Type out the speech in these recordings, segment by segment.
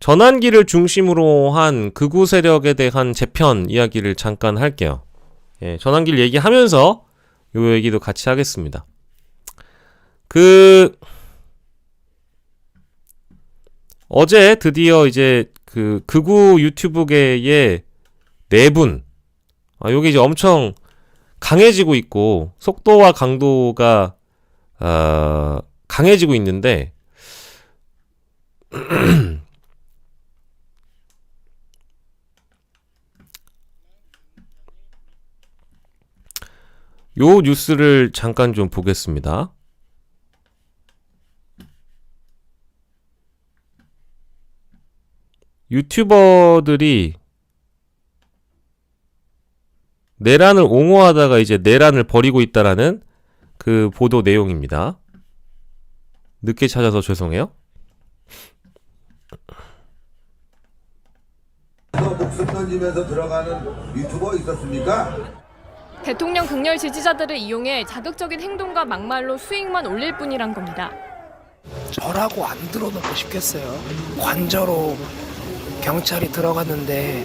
전환기를 중심으로 한 극우 세력에 대한 재편 이야기를 잠깐 할게요. 예, 전환기를 얘기하면서 요 얘기도 같이 하겠습니다. 어제 드디어 이제 그 극우 유튜브계의 네 분, 요게 이제 엄청 강해지고 있고, 속도와 강도가, 강해지고 있는데, 요 뉴스를 잠깐 좀 보겠습니다. 유튜버들이 내란을 옹호하다가 이제 내란을 버리고 있다라는 그 보도 내용입니다. 늦게 찾아서 죄송해요. 목숨 던지면서 들어가는 유튜버 있었습니까? 대통령 극렬 지지자들을 이용해 자극적인 행동과 막말로 수익만 올릴 뿐이란 겁니다. 저라고 안 들어놓고 싶겠어요. 관저로 경찰이 들어갔는데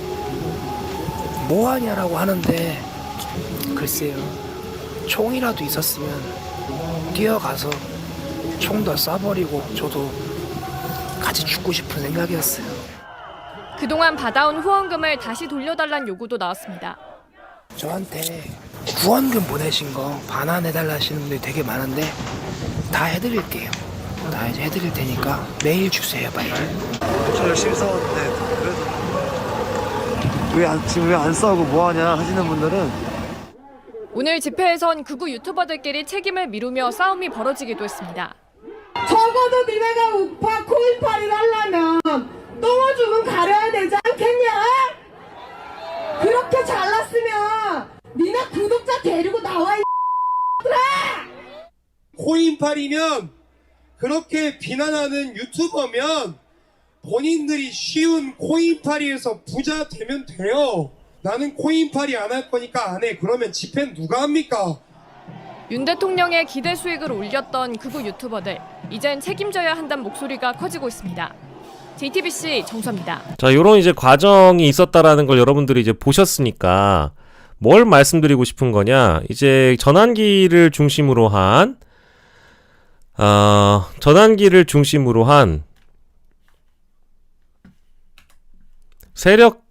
뭐 하냐라고 하는데 글쎄요. 총이라도 있었으면 뛰어가서 총도 쏴버리고 저도 같이 죽고 싶은 생각이었어요. 그동안 받아온 후원금을 다시 돌려달란 요구도 나왔습니다. 저한테 후원금 보내신 거 반환해달라 하시는 분들이 되게 많은데 다 해드릴게요. 다 이제 해드릴 테니까 메일 주세요, 빨리. 저 열심히 싸웠는데 그래도 지금 왜 안 싸우고 뭐하냐 하시는 분들은 오늘 집회에선 극우 유튜버들끼리 책임을 미루며 싸움이 벌어지기도 했습니다. 적어도 니네가 우파 코인팔이를 하려면 똥오줌은 가려야 되지 않겠냐? 그렇게 잘났으면 니네 구독자 데리고 나와 이 코인팔이면 그렇게 비난하는 유튜버면 본인들이 쉬운 코인팔이에서 부자 되면 돼요. 나는 코인팔이 안 할 거니까 안 해. 그러면 집회는 누가 합니까? 윤 대통령의 기대 수익을 올렸던 극우 유튜버들, 이젠 책임져야 한다는 목소리가 커지고 있습니다. JTBC 정수입니다. 자, 요런 이제 과정이 있었다라는 걸 여러분들이 이제 보셨으니까 뭘 말씀드리고 싶은 거냐? 이제 전환기를 중심으로 한 세력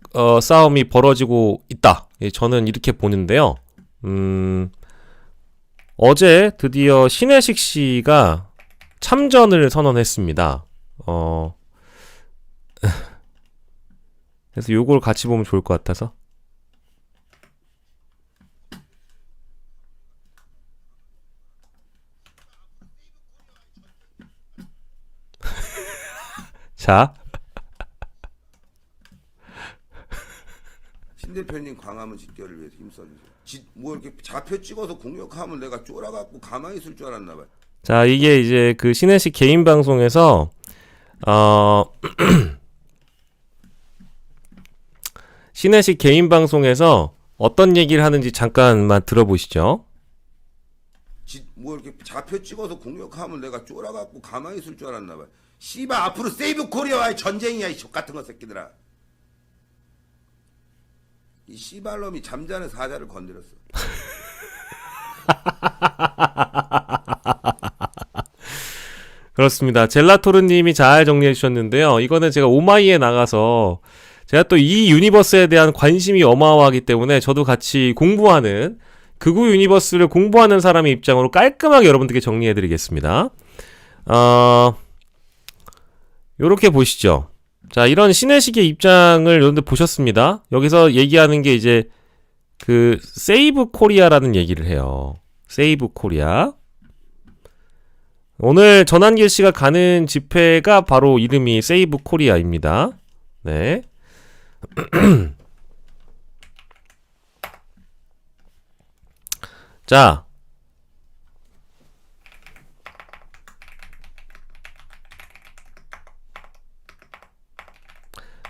싸움이 벌어지고 있다. 예, 저는 이렇게 보는데요. 어제 드디어 신혜식 씨가 참전을 선언했습니다. 그래서 요걸 같이 보면 좋을 것 같아서. 자. 신 대표님 광화문 집결을 위해서 힘써주세요. 뭐 이렇게 좌표 찍어서 공격하면 내가 쫄아갖고 가만히 있을 줄 알았나 봐요. 자, 이게 이제 그 신혜식 개인 방송에서 신혜식 개인 방송에서 어떤 얘기를 하는지 잠깐만 들어보시죠. 뭐 이렇게 좌표 찍어서 공격하면 내가 쫄아갖고 가만히 있을 줄 알았나 봐요. 씨발 앞으로 세이브 코리아와의 전쟁이야 이 족같은 거 새끼들아. 이 씨발놈이 잠자는 사자를 건드렸어. 그렇습니다. 젤라토르님이 잘 정리해 주셨는데요. 이거는 제가 오마이에 나가서 제가 또 이 유니버스에 대한 관심이 어마어마하기 때문에 저도 같이 공부하는 극우 유니버스를 공부하는 사람의 입장으로 깔끔하게 여러분들께 정리해 드리겠습니다. 요렇게 보시죠. 자, 이런 신혜식의 입장을 여러분들 보셨습니다. 여기서 얘기하는 게 이제 그 세이브 코리아라는 얘기를 해요. 세이브 코리아. 오늘 전환길 씨가 가는 집회가 바로 이름이 세이브 코리아입니다. 네. 자.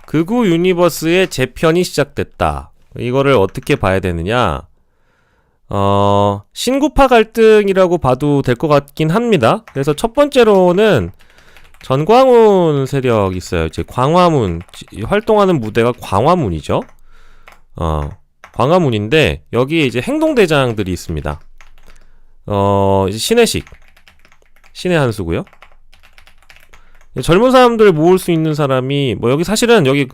극우 유니버스의 재편이 시작됐다. 이거를 어떻게 봐야 되느냐? 신구파 갈등이라고 봐도 될 것 같긴 합니다. 그래서 첫 번째로는 전광훈 세력 있어요. 이제 광화문 활동하는 무대가 광화문이죠. 광화문인데 여기에 이제 행동대장들이 있습니다. 이제 신혜식, 신의 한수고요. 젊은 사람들 모을 수 있는 사람이 뭐 여기 사실은 여기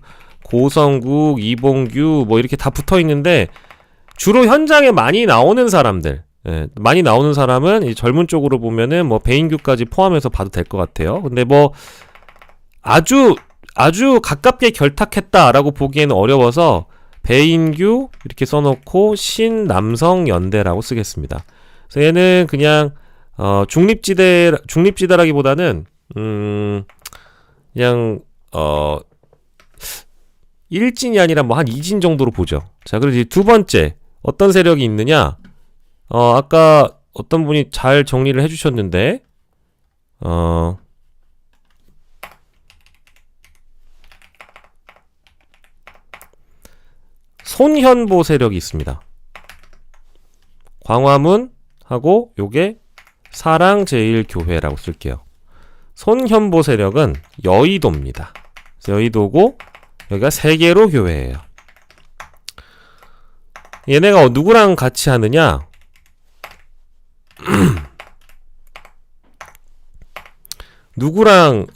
고성국, 이봉규 뭐 이렇게 다 붙어 있는데 주로 현장에 많이 나오는 사람들, 많이 나오는 사람은 이 젊은 쪽으로 보면은 뭐 배인규까지 포함해서 봐도 될 것 같아요. 근데 뭐 아주 가깝게 결탁했다라고 보기에는 어려워서 배인규 이렇게 써놓고 신남성연대라고 쓰겠습니다. 그래서 얘는 그냥 중립지대라기보다는 그냥 일진이 아니라 뭐 한 이진 정도로 보죠. 자, 그리고 이제 두 번째 어떤 세력이 있느냐? 아까 어떤 분이 잘 정리를 해주셨는데 손현보 세력이 있습니다. 광화문하고 요게 사랑제일교회라고 쓸게요. 손현보 세력은 여의도입니다. 여의도고 여기가 세계로 교회예요. 얘네가 누구랑 같이 하느냐? 누구랑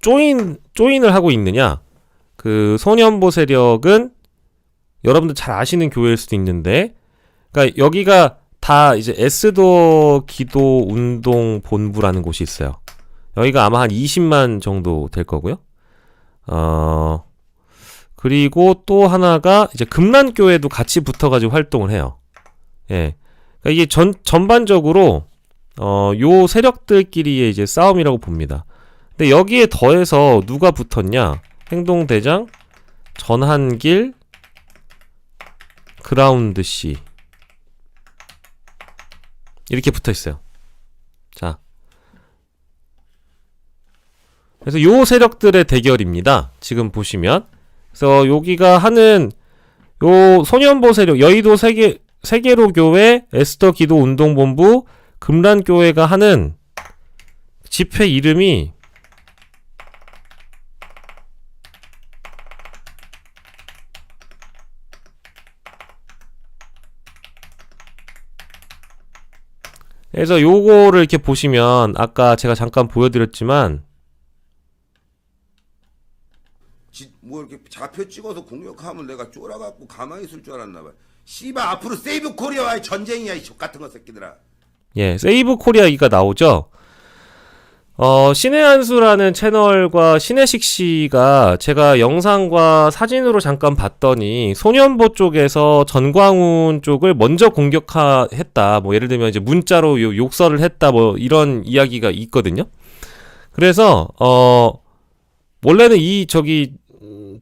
조인을 하고 있느냐? 그 손현보 세력은 여러분들 잘 아시는 교회일 수도 있는데, 그러니까 여기가 다 이제 에스더 기도 운동 본부라는 곳이 있어요. 여기가 아마 한 20만 정도 될 거고요. 그리고 또 하나가 이제 금란교회도 같이 붙어가지고 활동을 해요. 예. 그러니까 이게 전반적으로 요 세력들끼리의 이제 싸움이라고 봅니다. 근데 여기에 더해서 누가 붙었냐? 행동대장, 전한길, 그라운드 C 이렇게 붙어 있어요. 자, 그래서 요 세력들의 대결입니다. 지금 보시면. 그래서 여기가 하는 요 소년보 세력, 여의도 세계로 교회, 에스더 기도 운동본부, 금란교회가 하는 집회 이름이 그래서 요거를 이렇게 보시면 아까 제가 잠깐 보여드렸지만 뭐 이렇게 좌표 찍어서 공격하면 내가 쫄아갖고 가만히 있을 줄 알았나 봐. 씨발 앞으로 세이브 코리아와의 전쟁이야 이 족같은 거 새끼들아. 예, 세이브 코리아가 나오죠. 신의 한수라는 채널과 신혜식 씨가 제가 영상과 사진으로 잠깐 봤더니 소년보 쪽에서 전광훈 쪽을 먼저 공격했다. 뭐 예를 들면 이제 문자로 욕설을 했다. 뭐 이런 이야기가 있거든요. 그래서 원래는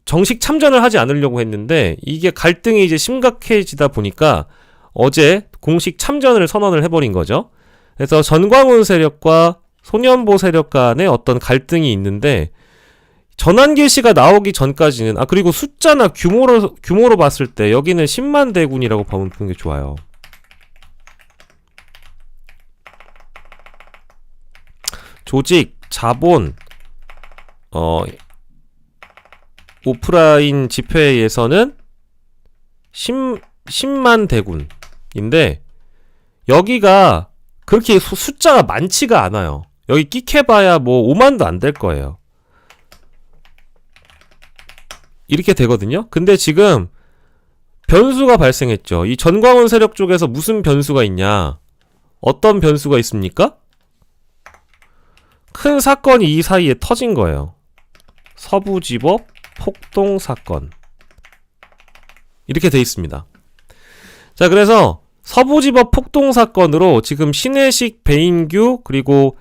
정식 참전을 하지 않으려고 했는데 이게 갈등이 이제 심각해지다 보니까 어제 공식 참전을 선언을 해버린 거죠. 그래서 전광훈 세력과 소년보 세력 간에 어떤 갈등이 있는데 전한길 씨가 나오기 전까지는 그리고 숫자나 규모로 봤을 때 여기는 10만 대군이라고 보는 게 좋아요. 조직, 자본, 오프라인 집회에서는 10만 대군인데 여기가 그렇게 숫자가 많지가 않아요. 여기 끼켜봐야 뭐 5만도 안 될 거예요. 이렇게 되거든요. 근데 지금 변수가 발생했죠. 이 전광훈 세력 쪽에서 무슨 변수가 있냐? 어떤 변수가 있습니까? 큰 사건이 이 사이에 터진 거예요. 서부지법 폭동 사건. 이렇게 돼 있습니다. 자, 그래서 서부지법 폭동 사건으로 지금 신혜식, 배인규, 그리고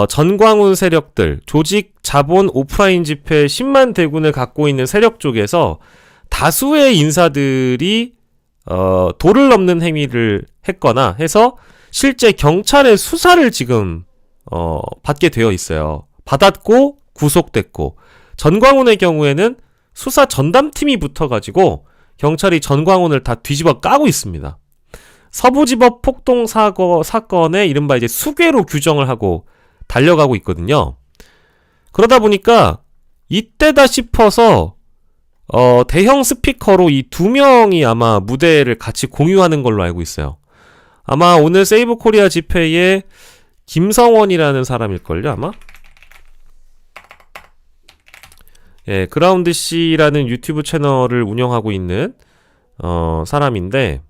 전광훈 세력들, 조직, 자본, 오프라인 집회 10만 대군을 갖고 있는 세력 쪽에서 다수의 인사들이 도를 넘는 행위를 했거나 해서 실제 경찰의 수사를 지금 받게 되어 있어요. 받았고 구속됐고, 전광훈의 경우에는 수사 전담팀이 붙어가지고 경찰이 전광훈을 다 뒤집어 까고 있습니다. 서부지법 폭동 사건에 이른바 이제 수괴로 규정을 하고 달려가고 있거든요. 그러다 보니까 이때다 싶어서 대형 스피커로 이 두 명이 아마 무대를 같이 공유하는 걸로 알고 있어요. 아마 오늘 세이브 코리아 집회에 김성원이라는 사람일걸요, 아마? 예, 그라운드 C라는 유튜브 채널을 운영하고 있는 사람인데,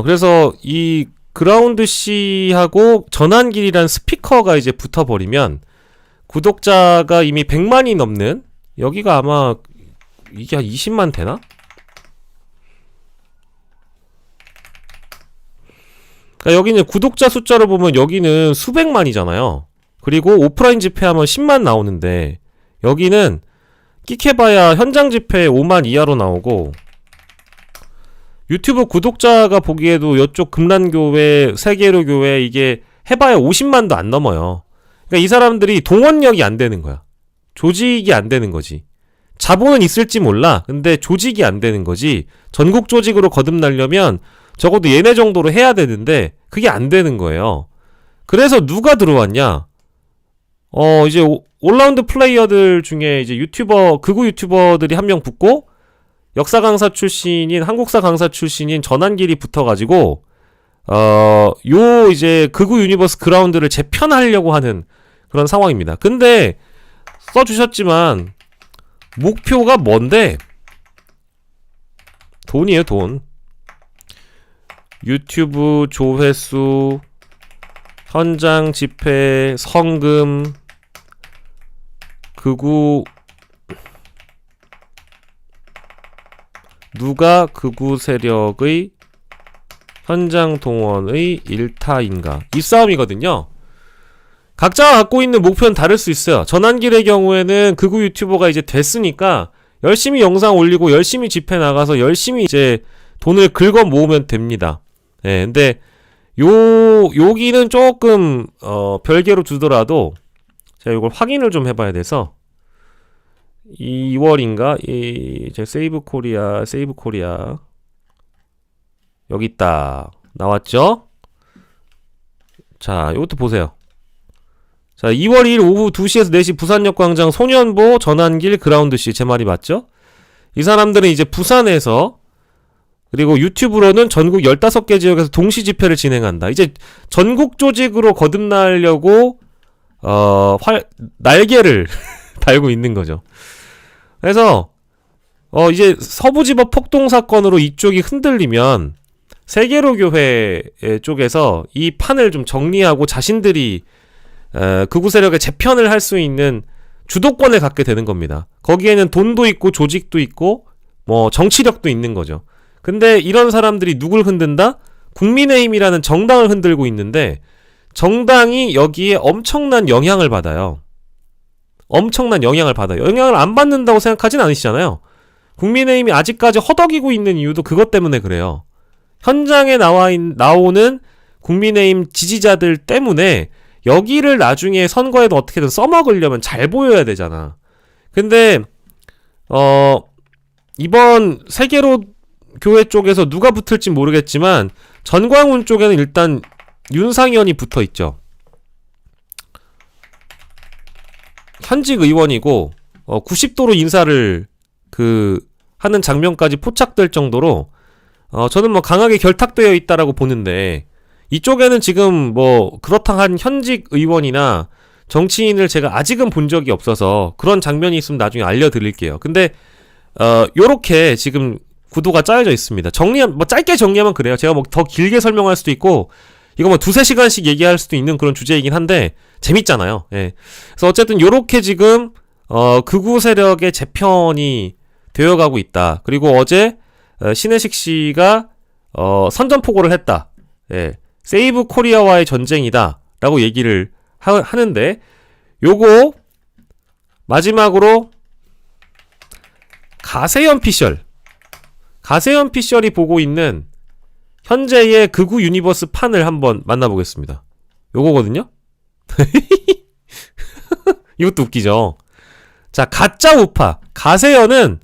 그래서 이 그라운드 C하고 전환길이란 스피커가 이제 붙어버리면 구독자가 이미 100만이 넘는, 여기가 아마 이게 한 20만 되나? 그러니까 여기는 구독자 숫자로 보면 여기는 수백만이잖아요. 그리고 오프라인 집회하면 10만 나오는데 여기는 끽해봐야 현장 집회 5만 이하로 나오고, 유튜브 구독자가 보기에도 이쪽 금란교회, 세계로교회 이게 해봐야 50만도 안 넘어요. 그러니까 이 사람들이 동원력이 안 되는 거야. 조직이 안 되는 거지. 자본은 있을지 몰라. 근데 조직이 안 되는 거지. 전국 조직으로 거듭나려면 적어도 얘네 정도로 해야 되는데 그게 안 되는 거예요. 그래서 누가 들어왔냐? 이제 올라운드 플레이어들 중에 이제 극우 유튜버들이 한 명 붙고, 역사 강사 출신인, 한국사 강사 출신인 전환길이 붙어가지고, 이제 극우 유니버스 그라운드를 재편하려고 하는 그런 상황입니다. 근데, 써주셨지만, 목표가 뭔데? 돈이에요, 돈. 유튜브 조회수, 현장 집회, 성금, 극우, 누가 극우 세력의 현장 동원의 일타인가, 이 싸움이거든요. 각자가 갖고 있는 목표는 다를 수 있어요. 전환길의 경우에는 극우 유튜버가 이제 됐으니까 열심히 영상 올리고 열심히 집회 나가서 열심히 이제 돈을 긁어 모으면 됩니다. 예, 근데 여기는 조금 별개로 두더라도 제가 이걸 확인을 좀 해봐야 돼서, 2월인가? 제 세이브 코리아 여기 있다. 나왔죠? 자, 이것도 보세요. 자, 2월 2일 오후 2시에서 4시 부산역 광장 소년보 전환길 그라운드 C. 제 말이 맞죠? 이 사람들은 이제 부산에서, 그리고 유튜브로는 전국 15개 지역에서 동시 집회를 진행한다. 이제 전국 조직으로 거듭나려고 날개를 달고 있는 거죠. 그래서 이제 서부지법 폭동 사건으로 이쪽이 흔들리면 세계로 교회 쪽에서 이 판을 좀 정리하고 자신들이 극우 세력의 재편을 할 수 있는 주도권을 갖게 되는 겁니다. 거기에는 돈도 있고 조직도 있고 뭐 정치력도 있는 거죠. 근데 이런 사람들이 누굴 흔든다? 국민의힘이라는 정당을 흔들고 있는데, 정당이 여기에 엄청난 영향을 받아요. 영향을 안 받는다고 생각하진 않으시잖아요. 국민의힘이 아직까지 허덕이고 있는 이유도 그것 때문에 그래요. 현장에 나오는 국민의힘 지지자들 때문에 여기를 나중에 선거에도 어떻게든 써먹으려면 잘 보여야 되잖아. 근데 이번 세계로 교회 쪽에서 누가 붙을지 모르겠지만 전광훈 쪽에는 일단 윤상현이 붙어있죠. 현직 의원이고 90도로 인사를 하는 장면까지 포착될 정도로 저는 뭐 강하게 결탁되어 있다라고 보는데, 이쪽에는 지금 뭐 그렇다 한 현직 의원이나 정치인을 제가 아직은 본 적이 없어서 그런 장면이 있으면 나중에 알려드릴게요. 근데 요렇게 지금 구도가 짜여져 있습니다. 뭐 짧게 정리하면 그래요. 제가 뭐 더 길게 설명할 수도 있고 이거 뭐 2-3시간씩 얘기할 수도 있는 그런 주제이긴 한데 재밌잖아요. 예. 그래서 어쨌든 요렇게 지금 극우 세력의 재편이 되어가고 있다. 그리고 어제 신혜식 씨가 선전포고를 했다. 예. 세이브 코리아와의 전쟁이다 라고 얘기를 하는데, 요거 마지막으로 가세연 피셜이 보고 있는 현재의 극우 유니버스 판을 한번 만나보겠습니다. 요거거든요. 이것도 웃기죠. 자, 가짜 우파 가세연은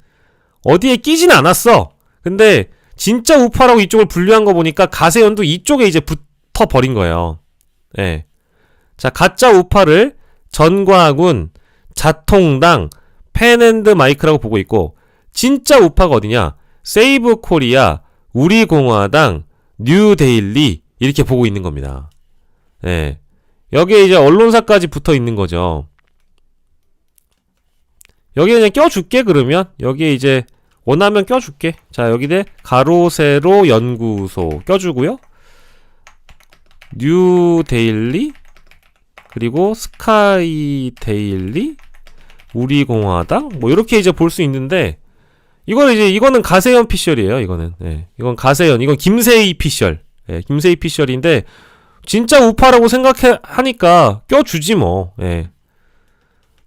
어디에 끼진 않았어. 근데 진짜 우파라고 이쪽을 분류한 거 보니까 가세연도 이쪽에 이제 붙어 버린 거예요. 예. 자, 가짜 우파를 전광훈, 자통당, 펜앤드 마이크라고 보고 있고, 진짜 우파가 어디냐? 세이브 코리아, 우리공화당, 뉴데일리 이렇게 보고 있는 겁니다. 예. 여기에 이제 언론사까지 붙어 있는 거죠. 여기에 그냥 껴줄게, 그러면. 여기에 이제 원하면 껴줄게. 자, 여기에 가로세로 연구소 껴주고요. 뉴데일리, 그리고 스카이데일리, 우리공화당, 뭐 이렇게 이제 볼 수 있는데, 이거는 가세연 피셜이에요. 이거는. 예. 이건 가세연, 이건 김세희 피셜. 예, 김세희 피셜인데 진짜 우파라고 생각하니까 껴주지 뭐. 예.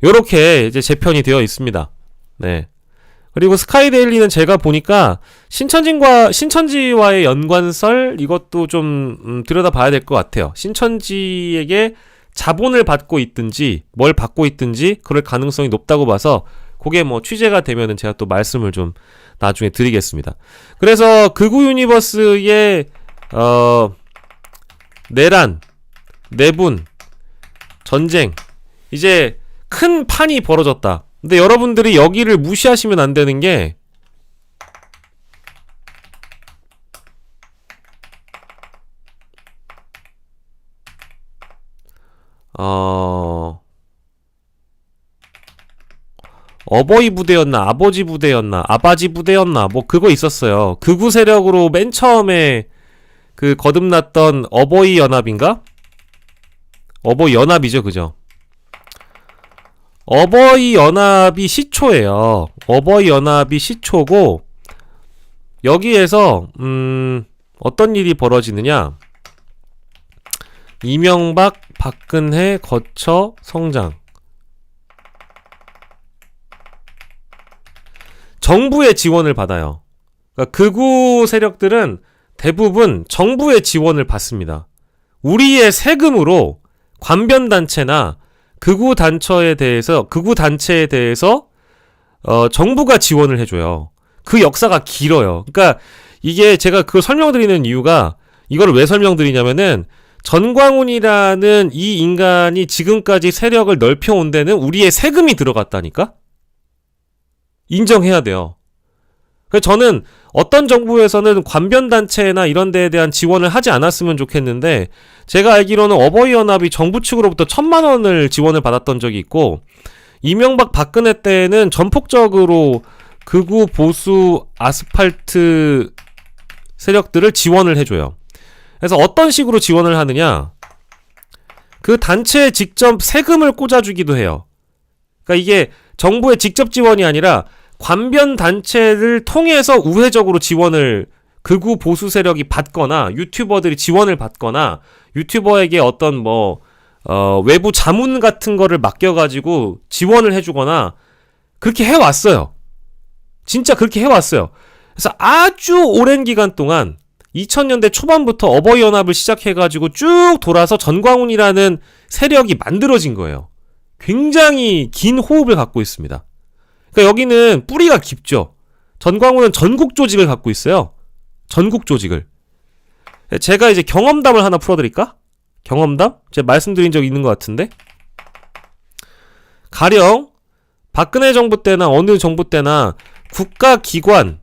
요렇게 이제 재편이 되어 있습니다. 네. 그리고 스카이데일리는 제가 보니까 신천지와의 연관설 이것도 좀 들여다봐야 될 것 같아요. 신천지에게 자본을 받고 있든지 뭘 받고 있든지 그럴 가능성이 높다고 봐서 그게 뭐 취재가 되면은 제가 또 말씀을 좀 나중에 드리겠습니다. 그래서 극우 유니버스의 내란, 내분, 전쟁 이제 큰 판이 벌어졌다. 근데 여러분들이 여기를 무시하시면 안 되는 게 어버이 부대였나 아버지 부대였나 아바지 부대였나 뭐 그거 있었어요. 극우 세력으로 맨 처음에 그 거듭났던 어버이 연합인가? 어버이 연합이죠, 그죠? 어버이 연합이 시초예요. 어버이 연합이 시초고 여기에서 어떤 일이 벌어지느냐? 이명박, 박근혜 거쳐 성장. 정부의 지원을 받아요. 그러니까 극우 세력들은 대부분 정부의 지원을 받습니다. 우리의 세금으로 관변단체나 극우 단체에 대해서 정부가 지원을 해줘요. 그 역사가 길어요. 그러니까 이게 제가 그걸 설명드리는 이유가 이걸 왜 설명드리냐면은 전광훈이라는 이 인간이 지금까지 세력을 넓혀온 데는 우리의 세금이 들어갔다니까? 인정해야 돼요. 그래서 저는 어떤 정부에서는 관변단체나 이런 데에 대한 지원을 하지 않았으면 좋겠는데 제가 알기로는 어버이연합이 정부 측으로부터 1,000만 원을 지원을 받았던 적이 있고 이명박 박근혜 때는 전폭적으로 극우 보수 아스팔트 세력들을 지원을 해줘요. 그래서 어떤 식으로 지원을 하느냐 그 단체에 직접 세금을 꽂아주기도 해요. 그러니까 이게 정부의 직접 지원이 아니라 관변 단체를 통해서 우회적으로 지원을 극우 보수 세력이 받거나 유튜버들이 지원을 받거나 유튜버에게 어떤 외부 자문 같은 거를 맡겨가지고 지원을 해주거나 그렇게 해왔어요. 진짜 그렇게 해왔어요. 그래서 아주 오랜 기간 동안 2000년대 초반부터 어버이연합을 시작해가지고 쭉 돌아서 전광훈이라는 세력이 만들어진 거예요. 굉장히 긴 호흡을 갖고 있습니다. 그러니까 여기는 뿌리가 깊죠. 전광훈은 전국 조직을 갖고 있어요. 전국 조직을. 제가 이제 경험담을 하나 풀어드릴까? 경험담? 제가 말씀드린 적 있는 것 같은데 가령 박근혜 정부 때나 어느 정부 때나 국가기관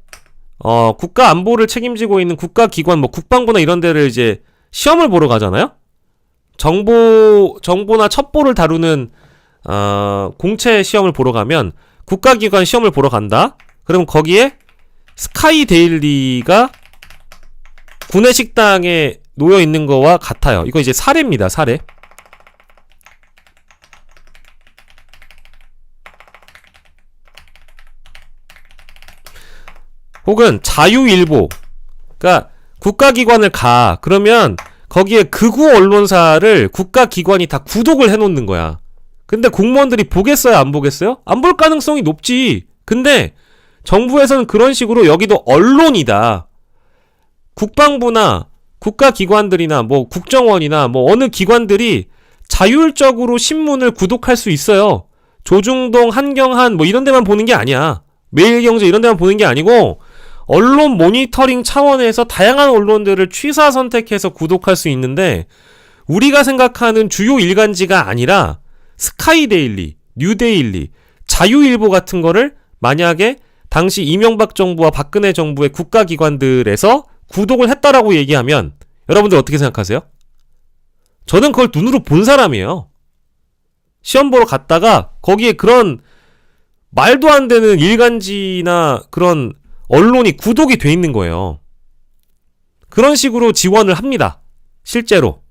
국가 안보를 책임지고 있는 국가기관 국방부나 이런 데를 이제 시험을 보러 가잖아요. 정보나 첩보를 다루는 공채 시험을 보러 가면 국가기관 시험을 보러 간다. 그럼 거기에 스카이데일리가 구내식당에 놓여 있는 거와 같아요. 이거 이제 사례입니다. 사례. 혹은 자유일보. 그러니까 국가기관을 가. 그러면 거기에 극우 언론사를 국가기관이 다 구독을 해놓는 거야. 근데 공무원들이 보겠어요? 안 보겠어요? 안 볼 가능성이 높지. 근데 정부에서는 그런 식으로 여기도 언론이다. 국방부나 국가기관들이나 국정원이나 어느 기관들이 자율적으로 신문을 구독할 수 있어요. 조중동, 한경한 이런 데만 보는 게 아니야. 매일경제 이런 데만 보는 게 아니고 언론 모니터링 차원에서 다양한 언론들을 취사 선택해서 구독할 수 있는데 우리가 생각하는 주요 일간지가 아니라 스카이데일리, 뉴데일리, 자유일보 같은 거를 만약에 당시 이명박 정부와 박근혜 정부의 국가기관들에서 구독을 했다라고 얘기하면 여러분들 어떻게 생각하세요? 저는 그걸 눈으로 본 사람이에요. 시험 보러 갔다가 거기에 그런 말도 안 되는 일간지나 그런 언론이 구독이 돼 있는 거예요. 그런 식으로 지원을 합니다. 실제로.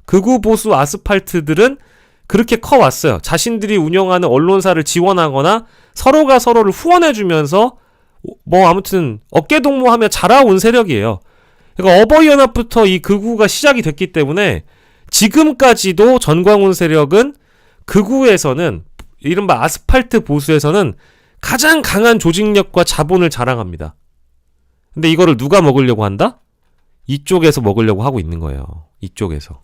극우 보수 아스팔트들은 그렇게 커왔어요. 자신들이 운영하는 언론사를 지원하거나 서로가 서로를 후원해주면서 뭐 아무튼 어깨동무하며 자라온 세력이에요. 그러니까 어버이연합부터 이 극우가 시작이 됐기 때문에 지금까지도 전광훈 세력은 극우에서는 이른바 아스팔트 보수에서는 가장 강한 조직력과 자본을 자랑합니다. 근데 이거를 누가 먹으려고 한다? 이쪽에서 먹으려고 하고 있는 거예요. 이쪽에서.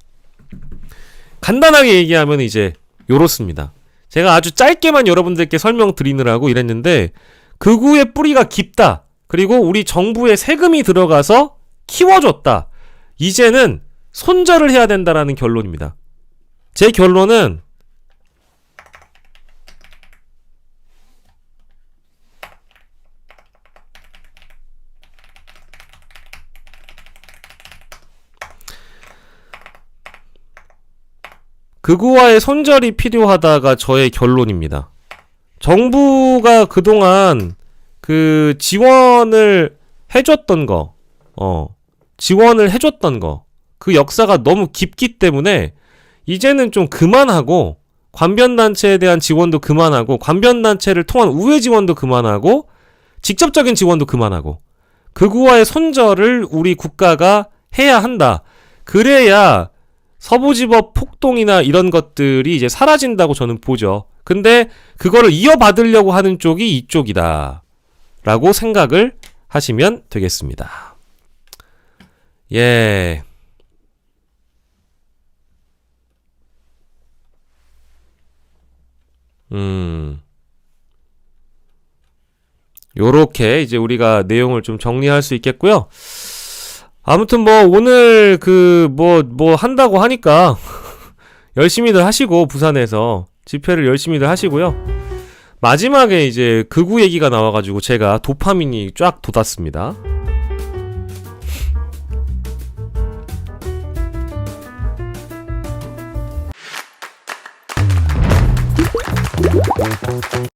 간단하게 얘기하면 이제 요렇습니다. 제가 아주 짧게만 여러분들께 설명드리느라고 이랬는데 극우의 뿌리가 깊다. 그리고 우리 정부에 세금이 들어가서 키워줬다. 이제는 손절을 해야 된다라는 결론입니다. 제 결론은 극우와의 손절이 필요하다가 저의 결론입니다. 정부가 그동안 그 지원을 해줬던 거, 그 역사가 너무 깊기 때문에 이제는 좀 그만하고 관변단체에 대한 지원도 그만하고 관변단체를 통한 우회 지원도 그만하고 직접적인 지원도 그만하고 극우와의 손절을 우리 국가가 해야 한다. 그래야 서부지법 폭동이나 이런 것들이 이제 사라진다고 저는 보죠. 근데 그거를 이어받으려고 하는 쪽이 이쪽이다 라고 생각을 하시면 되겠습니다. 예. 요렇게 이제 우리가 내용을 좀 정리할 수 있겠고요. 아무튼 뭐 오늘 그 뭐 한다고 하니까 열심히들 하시고 부산에서 집회를 열심히들 하시고요. 마지막에 이제 극우 얘기가 나와가지고 제가 도파민이 쫙 돋았습니다.